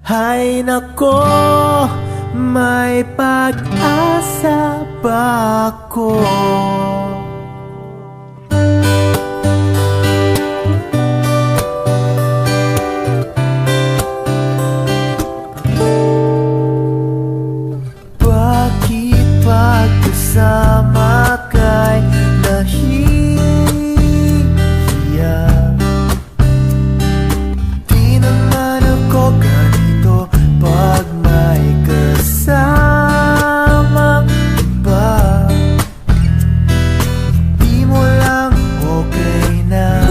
Hay nako, may pag-asa ba ako? Bakit pagkasama ka'y nahihiya? Di naman ako ganito pag may kasama ba? Di mo lang okay na.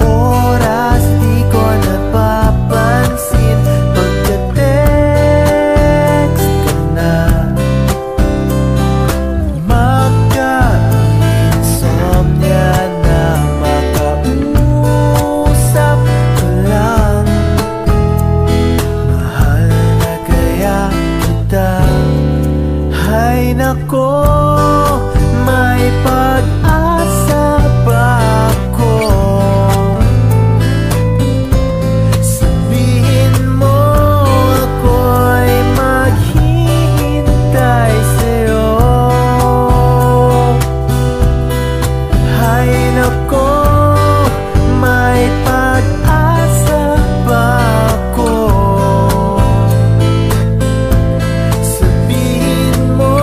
Oras di ko napapansin, pagka-text ka na. Magka-insomnia na, makausap ko lang. Mahal na kaya kita. Hay nako, may pag-asa ba ako? Sabihin mo ako'y maghihintay sa'yo. Hay nako, may pag-asa ba ako? Sabihin mo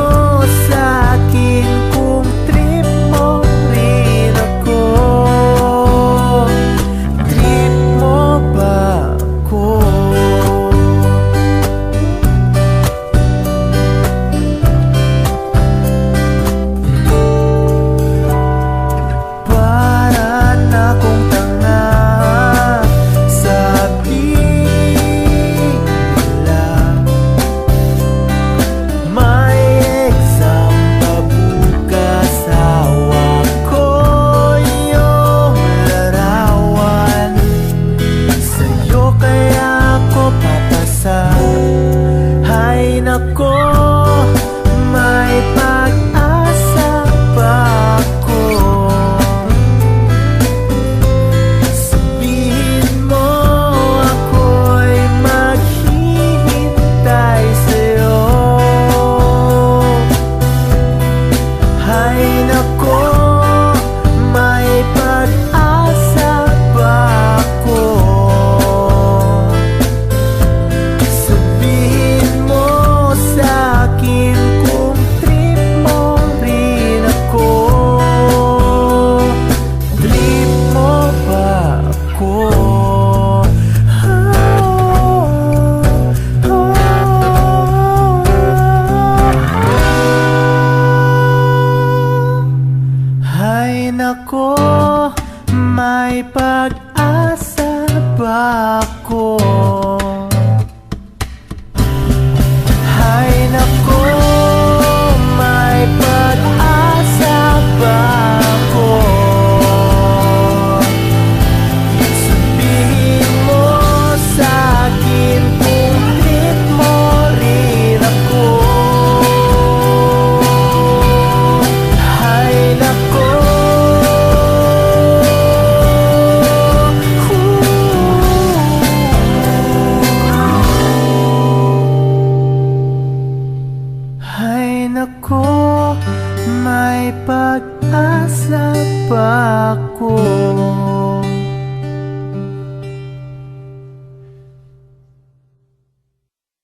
sa'kin kung trip mo rin ako. Trip mo ba ako? Para na akong tanga, sabi nila. May exam pa bukas, hawak ko yung larawan. Sa'yo kaya ako papasa. Hay nako, may pag-asa ba ako? Sabihin mo ako'y maghihintay sa'yo. Hay nako, may pag-asa ba ako? Sabihin mo sa'kin kung trip mo rin ako. Trip mo ba ako? Hay nako, may pag-asa ba ako? Hay nako,